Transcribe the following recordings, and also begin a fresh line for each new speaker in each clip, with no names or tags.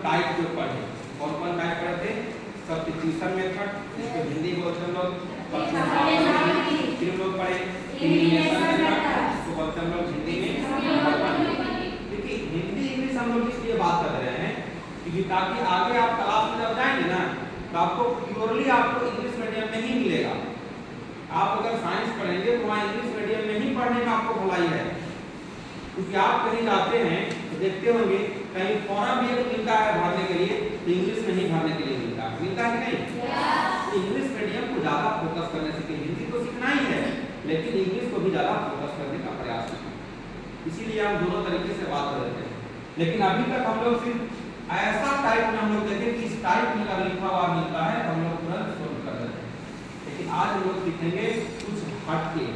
Type जो पढ़े, कौन कौन टाइप पढ़े थे? सब्स्टिट्यूशन मेथड, जिसको हिंदी बोलते हम लोग, फिर हम लोग पढ़े एलिमिनेशन मेथड, जिसको बोलते हम लोग हिंदी में। देखिए हिंदी इंग्लिश हम लोग इसलिए बात कर रहे हैं क्योंकि ताकि आगे आप क्लास में जब जाएंगे ना तो आपको प्योरली आपको इंग्लिश मीडियम में ही मिलेगा। आप अगर साइंस पढ़ेंगे तो वहाँ इंग्लिश मीडियम में ही पढ़ने में आपको भलाई है, क्योंकि आप कहीं जाते हैं तो देखते होंगे कहीं फॉर्म भी एक मिलता है भरने के लिए तो इंग्लिश में ही भरने के लिए मिलता है कि नहीं? इंग्लिश मीडियम को ज़्यादा फोकस करने से, हिंदी तो सीखना ही है लेकिन इंग्लिश को भी ज़्यादा फोकस करने का प्रयास करना, इसीलिए हम दोनों तरीके से बात कर रहे हैं। लेकिन अभी तक हम लोग सिर्फ ऐसा टाइप में हम लोग देखें कि इस टाइप में अगर लिखा हुआ मिलता है तो हम लोग तुरंत सोल्व कर देते हैं। लेकिन आज हम लोग सीखेंगे कुछ हट के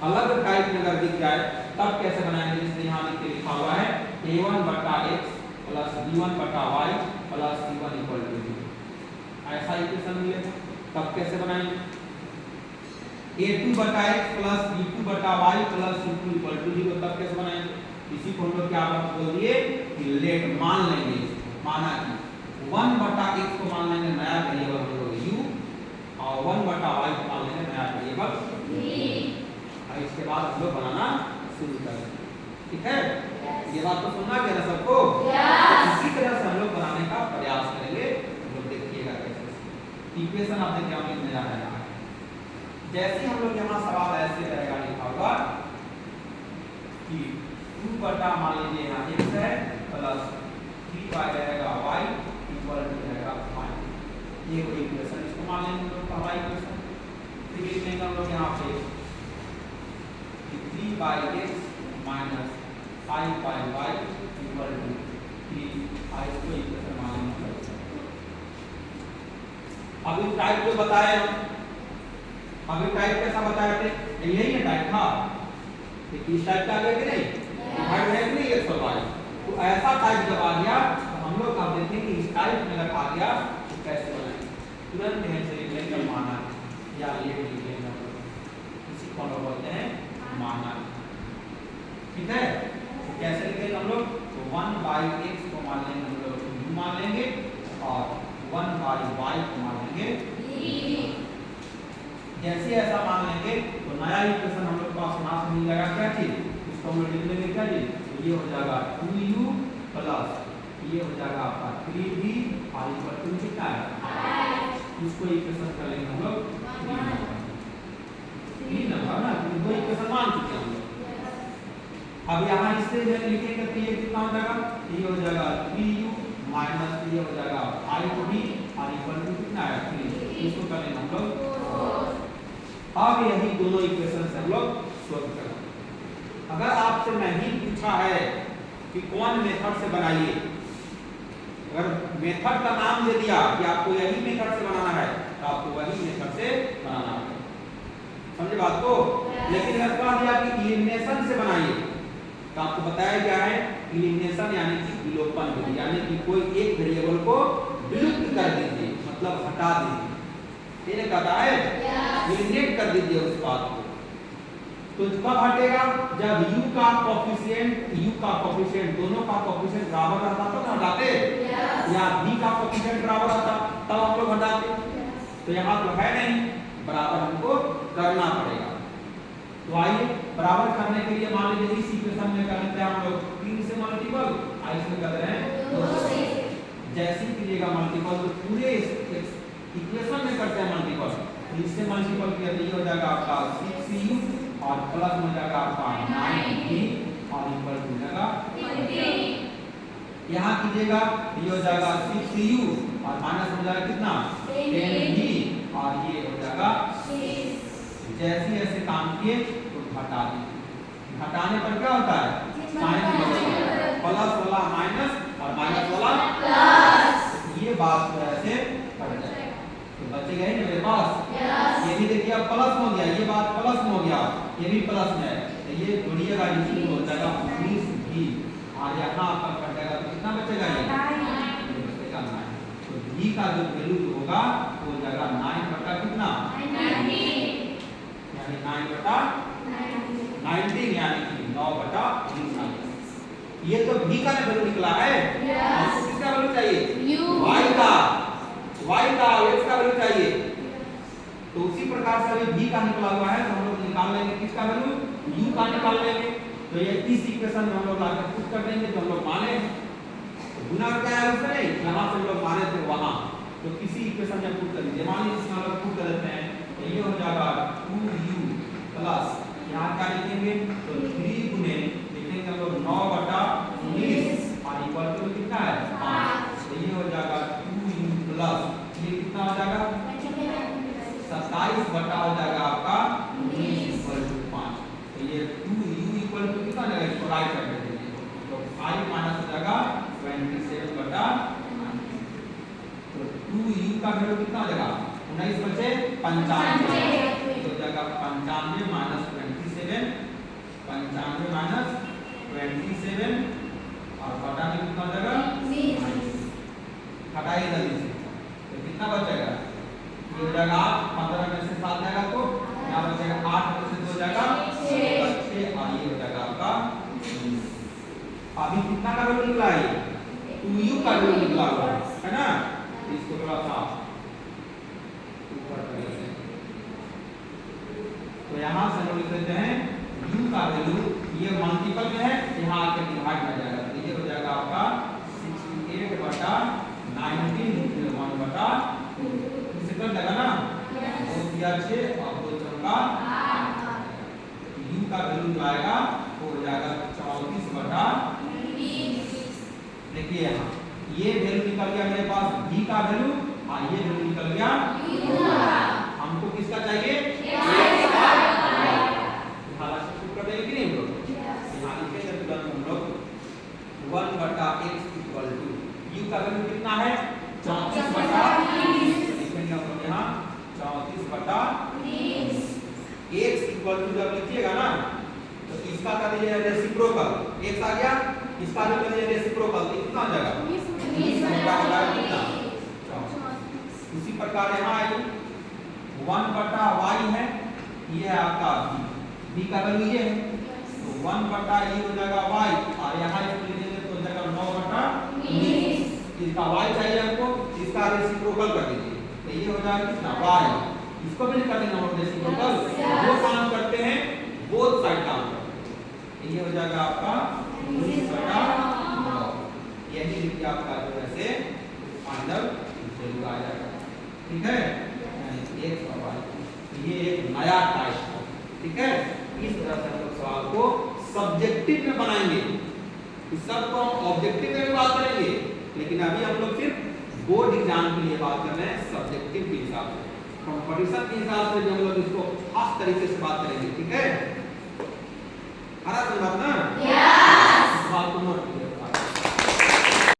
अलग टाइप में अगर दिख जाए तब कैसे बनाएंगे। जैसे यहाँ लिखा हुआ है a1/x + b1/y + c1 = 0, ऐसा इक्वेशन मिलेगा तब कैसे बनाएंगे? a2/x + b2/y + c2 = 0, तब कैसे बनाएंगे? इसी को हम लोग क्या बोल दिए कि लेट मान लेंगे, माना कि 1/x को मान लेंगे नया वेरिएबल हम लोग u और 1/y को मान लेंगे नया वेरिएबल v, और इसके बाद हम लोग बनाना शुरू कर देंगे। ठीक है, ये बात तो सुनना है ना सबको? इसी तरह से हम लोग बनाने का प्रयास करेंगे। हम लोग देखिएगा कैसे इक्वेशन आप देखिए हम लिखने जा रहे हैं। जैसे हम लोग यहाँ सवाल ऐसे रहेगा लिखा होगा कि 2 बटा मान लीजिए यहाँ x है प्लस 3y रहेगा y इक्वल टू रहेगा 5, ये कोई इक्वेशन, इसको मान लेंगे हम लोग पहला इक्वेशन। फिर लिख लेंगे हम लोग यहाँ पे 3x minus 5y equal to 3, इसको इक्वेशन मान लेंगे। अभी टाइप जो बताए हम, अभी टाइप कैसा बताए थे? यही है टाइप था, इस टाइप का आ गया कि नहीं? डिवाइड है कि नहीं 122? तो ऐसा टाइप जब आ गया तो हम लोग अब देखेंगे इस टाइप में अगर आ गया तो कैसे बनाएंगे। तुरंत यहीं से लिख लेंगे माना या लेट लिख लेंगे हम लोग, इसी को हम लोग बोलते हैं माना। ठीक है, तो कैसे लिखेंगे हम लोग? तो 1/x को मान लेंगे हम लोग u मान लेंगे और 1/y को मान लेंगे v। जैसे ऐसा मान लेंगे तो नया इक्वेशन हम लोग पास यहाँ से मिल जाएगा क्या चीज? इसको हम लोग लिख लेंगे क्या जी? तो ये हो जाएगा 2u प्लस ये हो जाएगा आपका 3v और इक्वल टू कितना है? इसको इक्वेशन कर लेंगे हम लोग 3 नंबर ना, दो इक्वेशन मान चुके हैं हम लोग। अब यहाँ इससे लिखेंगे तो ये कितना हो जाएगा? ये हो जाएगा 3u माइनस ये हो जाएगा 5v और इक्वल टू कितना है? 3, इसको कर लेंगे हम लोग। अब यही दोनों इक्वेशन से हम लोग सोल्व करेंगे। अगर आपसे नहीं पूछा है कि कौन मेथड से बनाइए, अगर मेथड का नाम दे दिया कि आपको यही मेथड से बनाना है तो आपको वही मेथड से बनाना है, समझे बात को? लेकिन अगर कह दिया कि एलिमिनेशन से बनाइए तो आपको बताया गया है एलिमिनेशन यानी कि विलोपन विधि, यानी कि कोई एक वेरिएबल को विलुप्त कर दीजिए, मतलब हटा दीजिए। ये कहता है एलिमिनेट कर दीजिए उस बात को। तो कब हटेगा? जब u का कोफिशिएंट दोनों का कोफिशिएंट बराबर रहता तो हटाते, या v का कोफिशिएंट बराबर रहता तब हम लोग हटाते। तो यहाँ तो है नहीं, बराबर हमको करना पड़ेगा। तो आइए बराबर करने के लिए मान लीजिए इस इक्वेशन में कर लेते हैं हम लोग 3 से मल्टीपल, इसमें कर रहे हैं 2 से। जैसे ही कीजिएगा मल्टीपल तो पूरे इक्वेशन में करते हैं मल्टीपल, इससे मल्टीपल किया तो ये हो जाएगा आपका 6u और प्लस हो जाएगा आपका 9v और इक्वल टू हो जाएगा 20। यहाँ कीजिएगा ये हो जाएगा 6u और माइनस हो जाएगा कितना 10v और ये हो जाएगा 6। जैसे ऐसे काम किए तो घटा दीजिए, घटाने पर क्या होता है? साइन बचेगा, प्लस वाला माइनस और माइनस वाला प्लस, ये बात तो ऐसे बढ़ जाएगा तो बचेगा ही मेरे पास। ये भी देखिए अब प्लस हो गया, ये बात प्लस में हो गया, ये भी प्लस में है तो ये जोड़िएगा, इसी हो जाएगा 19v और यहाँ पर कट जाएगा तो कितना बचेगा? ये बचेगा 9। तो v का जो वैल्यू होगा वो हो जाएगा 9 बटा कितना 90, यानी 9 बटा 19 यानी कि 9 बटा 19। ये तो v का वैल्यू निकला है, हमको किसका वैल्यू चाहिए? प्रकार से अभी v का निकला हुआ है तो हम लोग निकाल लेंगे किसका वैल्यू, u का निकाल लेंगे। तो ये इस इक्वेशन में हम लोग लाकर पुट कर देंगे जो हम लोग माने हैं। तो गुना क्या है उसमें नहीं, यहाँ से हम लोग माने थे वहाँ, तो किसी इक्वेशन में पुट कर दीजिए। मान लीजिए इसमें हम लोग पुट कर देते हैं तो ये हो जाएगा 2u प्लस यहाँ क्या लिखेंगे तो 3 गुने लिखेंगे हम लोग 9/19 और इक्वल टू कितना है 5। तो ये हो जाएगा 2u प्लस ये कितना हो जाएगा 27 बटा हो जाएगा आपका 19 इक्वल टू 5। तो ये 2u इक्वल टू कितना जाएगा, इसको राइट कर देंगे तो 5 माइनस हो जाएगा 27 बटा 19। तो 2u का वैल्यू कितना हो जाएगा 19 बचे 95 तो जाएगा 95 माइनस 27 95 माइनस 27 और बटा में कितना हो जाएगा 19 घटाइए जल्दी से तो कितना बचेगा ये हो जाएगा 15 में से 7 जाएगा तो यहाँ बचेगा 8 में से 2 जाएगा 6 और ये हो जाएगा आपका 19। अभी कितना का वैल्यू निकला है 2u का वैल्यू निकला हुआ है ना। इसको थोड़ा सा ऊपर कर लेते हैं तो यहाँ से हम लिख लेते हैं u का वैल्यू ये मल्टीपल में है यहाँ आके डिवाइड में जाएगा तो ये हो जाएगा आपका 68 बटा 19 1 बटा इसे कर देगा ना 2 दिया 6 और 2 चौका 8 u का वैल्यू जो आएगा वो हो जाएगा 34 बटा 20। देखिए यहाँ ये वैल्यू निकल गया मेरे पास v का वैल्यू और ये वैल्यू निकल गया u का। हमको किसका चाहिए x का। हालांकि सब कर देंगे कि नहीं हम लोग यहाँ लिखेंगे तुरंत हम लोग 1 बटा x इक्वल टू u का वैल्यू कितना है 34 बटा 20 लिखेंगे हम लोग यहाँ 34 बटा 20। x इक्वल टू जब लिखिएगा ना तो इसका कर दीजिए रेसिप्रोकल x आ गया इसका भी कर दीजिए रेसिप्रोकल तो कितना हो जाएगा 20 बटा कितना। उसी प्रकार यहाँ आई 1 बटा y है ये है आपका v का वैल्यू ये है तो 1 बटा ये हो जाएगा y और यहाँ इसको ले लेंगे तो हो जाएगा 9 बटा 19। इसका y चाहिए हमको इसका रेसिप्रोकल कर दीजिए तो ये हो जाएगा कितना y इसको भी कर देंगे हम रेसिप्रोकल वो काम करते हैं बोथ साइड काम करते हैं ये हो जाएगा आपका 19 बटा 9। यही लिखिए आपका जो है फाइनल वैल्यू आ जाएगा ठीक है यानी x और y ये एक नया टाइप है ठीक है। इस तरह से हम लोग सवाल को सब्जेक्टिव में बनाएंगे इस सब को ऑब्जेक्टिव में भी बात करेंगे लेकिन अभी हम लोग सिर्फ बोर्ड एग्जाम के लिए बात कर रहे हैं सब्जेक्टिव के हिसाब से कंपटीशन के हिसाब से भी हम लोग इसको खास तरीके से बात करेंगे ठीक है। हरा समझ बात ना।